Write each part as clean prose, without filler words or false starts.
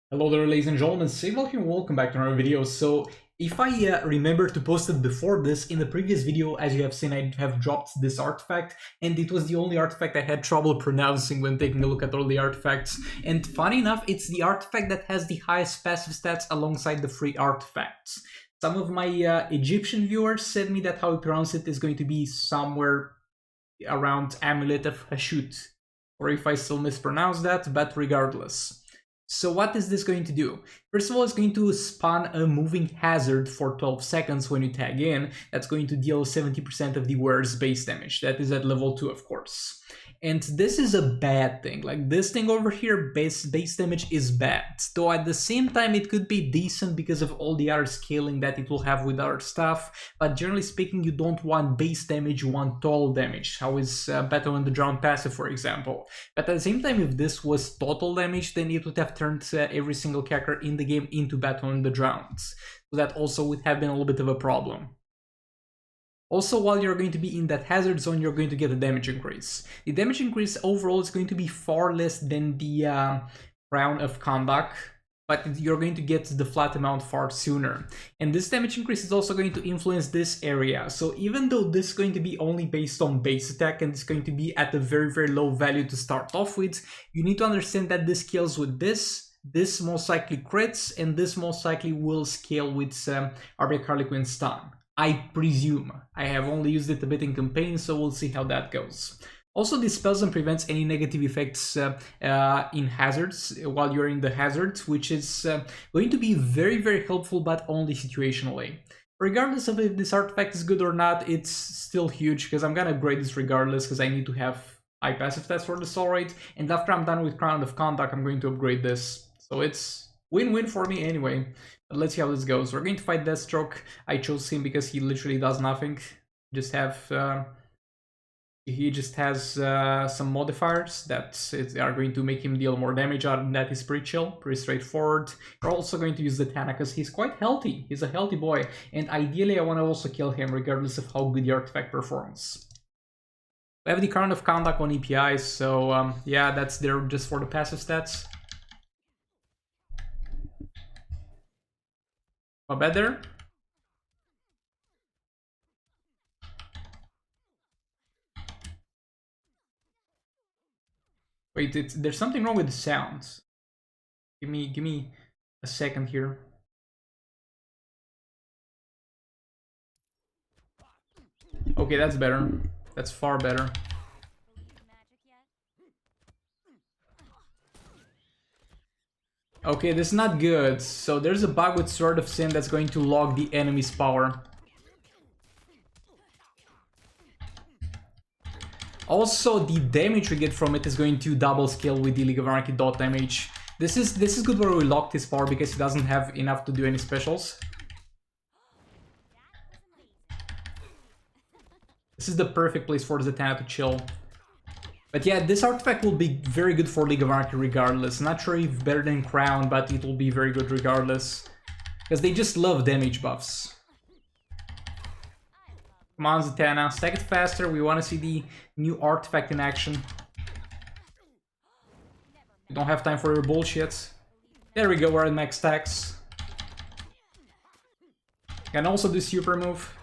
Hello there, ladies and gentlemen, welcome and welcome back to another video. So if I remember to post it before this, in the previous video, as you have seen, I have dropped this artifact, and it was the only artifact I had trouble pronouncing when taking a look at all the artifacts. And funny enough, it's the artifact that has the highest passive stats alongside the free artifacts. Some of my Egyptian viewers said me that how we pronounce it is going to be somewhere around Amulet of Hatshepsut, or if I still mispronounce that, but regardless. So what is this going to do? First of all, it's going to spawn a moving hazard for 12 seconds when you tag in. That's going to deal 70% of the wearer's base damage. That is at level 2, of course. And this is a bad thing. Like this thing over here, base damage is bad. Though at the same time, it could be decent because of all the other scaling that it will have with other stuff. But generally speaking, you don't want base damage, you want total damage. How is Battle on the Drown passive, for example. But at the same time, if this was total damage, then it would have turned every single character in the game into Battle on the Drowned. So that also would have been a little bit of a problem. Also, while you're going to be in that hazard zone, you're going to get a damage increase. The damage increase overall is going to be far less than the Crown of Kondak, but you're going to get the flat amount far sooner. And this damage increase is also going to influence this area. So even though this is going to be only based on base attack and it's going to be at a very, very low value to start off with, you need to understand that this scales with this most likely crits, and this most likely will scale with Arctic Harlequin Stun. I presume. I have only used it a bit in campaign, so we'll see how that goes. Also, this spells and prevents any negative effects in hazards while you're in the hazard, which is going to be very, very helpful, but only situationally. Regardless of if this artifact is good or not, it's still huge, because I'm gonna upgrade this regardless, because I need to have high passive stats for the soul rate, and after I'm done with Crown of Kondak, I'm going to upgrade this. So it's win-win for me anyway. But let's see how this goes. We're going to fight Deathstroke. I chose him because he literally does nothing. He just has some modifiers that are going to make him deal more damage. That is pretty chill, pretty straightforward. We're also going to use the Tana because he's quite healthy. He's a healthy boy. And ideally I want to also kill him regardless of how good the artifact performs. We have the Crown of Kondak on EPI, so yeah, that's there just for the passive stats. Not bad there. Wait, there's something wrong with the sounds. Give me a second here. Okay, that's better. That's far better. Okay, this is not good. So there's a bug with Sword of Sin that's going to log the enemy's power. Also, the damage we get from it is going to double scale with the League of Anarchy dot damage. This is good where we locked his power because he doesn't have enough to do any specials. This is the perfect place for Zatanna to chill. But yeah, this artifact will be very good for League of Anarchy regardless. Not sure if better than Crown, but it will be very good regardless. Because they just love damage buffs. Come on, Zatanna, stack it faster. We want to see the new artifact in action. We don't have time for your bullshit. There we go, we're at max stacks. Can also do super move.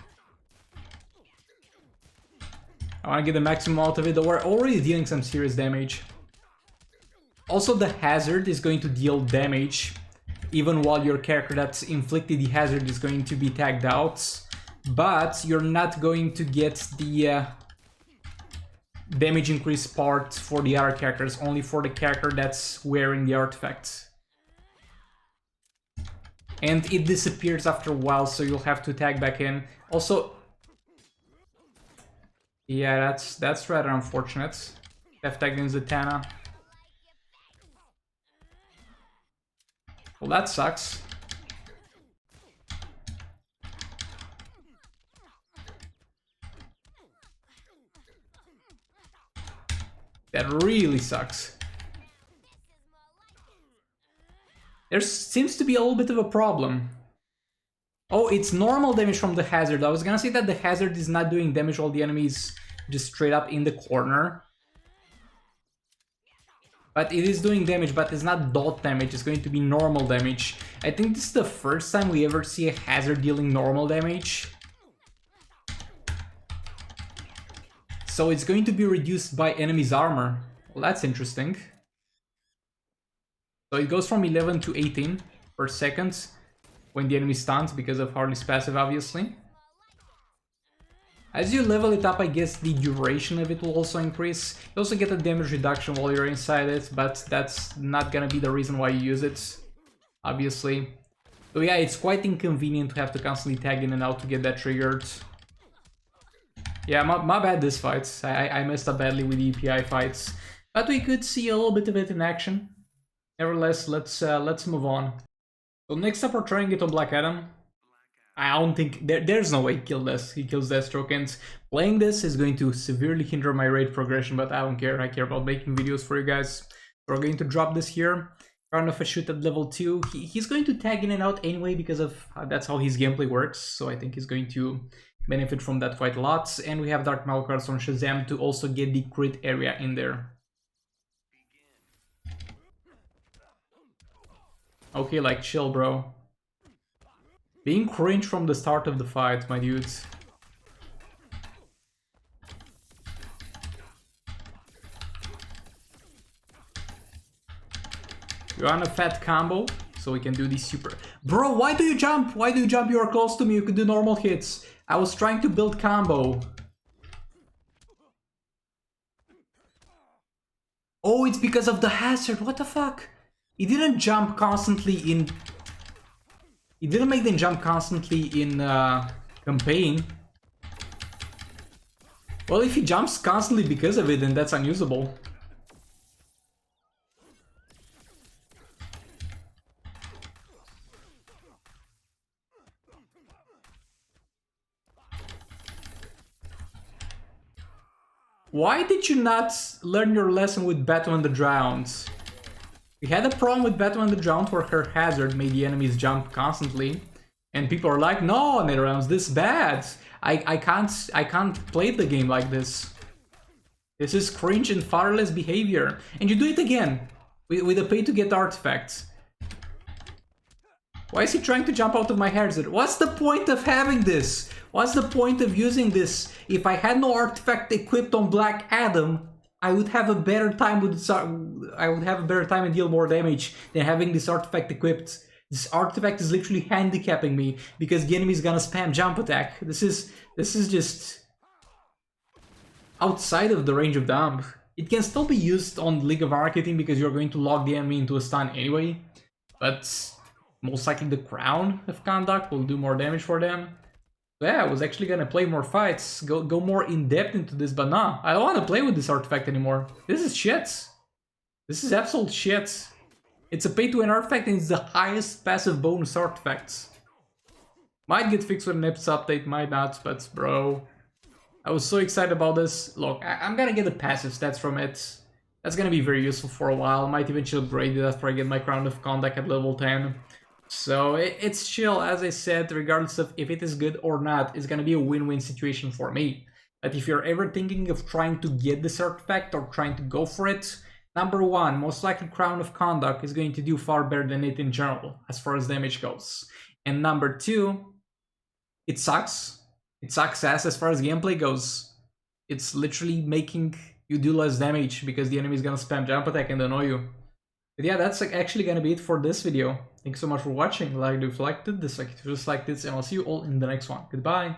I want to get the maximum out of it, though we're already dealing some serious damage. Also, the hazard is going to deal damage, even while your character that's inflicted the hazard is going to be tagged out. But you're not going to get the damage increase part for the other characters, only for the character that's wearing the artifact. And it disappears after a while, so you'll have to tag back in. Also, yeah, that's rather unfortunate. Left tagged in Zatanna. Well, that sucks. That really sucks. There seems to be a little bit of a problem. Oh, it's normal damage from the hazard. I was gonna say that the hazard is not doing damage while the enemy is just straight up in the corner. But it is doing damage, but it's not dot damage, it's going to be normal damage. I think this is the first time we ever see a hazard dealing normal damage. So it's going to be reduced by enemy's armor. Well, that's interesting. So it goes from 11 to 18 per second when the enemy stuns because of Harley's passive, obviously. As you level it up, I guess the duration of it will also increase. You also get a damage reduction while you're inside it, but that's not gonna be the reason why you use it, obviously. So yeah, it's quite inconvenient to have to constantly tag in and out to get that triggered. Yeah, my bad this fight. I messed up badly with the EPI fights. But we could see a little bit of it in action. Nevertheless, let's move on. So next up we're trying it on Black Adam. I don't think there's no way he kills Deathstroke, and playing this is going to severely hinder my raid progression, but I don't care. I care about making videos for you guys. We're going to drop this here. Round of a shoot at level 2. He's going to tag in and out anyway because of that's how his gameplay works, so I think he's going to benefit from that quite a lot. And we have Dark Maul cards on Shazam to also get the crit area in there. Okay, like chill, bro. Being cringe from the start of the fight, my dudes. You're on a fat combo, so we can do these super... Bro, why do you jump? Why do you jump? You are close to me, you could do normal hits. I was trying to build combo. Oh, it's because of the hazard, what the fuck? He didn't jump constantly in... He didn't make them jump constantly in campaign. Well, if he jumps constantly because of it, then that's unusable. Why did you not learn your lesson with Batman the Drowned? We had a problem with Batman the Drowned where her hazard made the enemies jump constantly, and people are like, "No, NetherRealms, this is bad. I can't play the game like this. This is cringe and fatherless behavior." And you do it again with a pay-to-get artifact. Why is he trying to jump out of my hazard? What's the point of having this? What's the point of using this? If I had no artifact equipped on Black Adam, I would have a better time with this. I would have a better time and deal more damage than having this artifact equipped. This artifact is literally handicapping me because the enemy is gonna spam jump attack. This is just outside of the range of dump. It can still be used on League of Arcating because you're going to lock the enemy into a stun anyway. But most likely the Crown of Conduct will do more damage for them. Yeah, I was actually gonna play more fights, go more in depth into this, but nah, I don't want to play with this artifact anymore. This is shit. This is absolute shit. It's a pay-to-win artifact and it's the highest passive bonus artifact. Might get fixed with an episode update, might not, but bro, I was so excited about this. Look, I'm gonna get the passive stats from it. That's gonna be very useful for a while. Might eventually upgrade it after I get my Crown of Conduct at level 10. So it's chill, as I said, regardless of if it is good or not, it's gonna be a win-win situation for me. But if you're ever thinking of trying to get this artifact or trying to go for it, number one, most likely Crown of Conduct is going to do far better than it in general, as far as damage goes. And number two, it sucks. It sucks ass as far as gameplay goes. It's literally making you do less damage because the enemy is gonna spam jump attack and annoy you. But yeah, that's actually gonna be it for this video. Thanks so much for watching. Like if you liked it, dislike if you disliked it, and I'll see you all in the next one. Goodbye!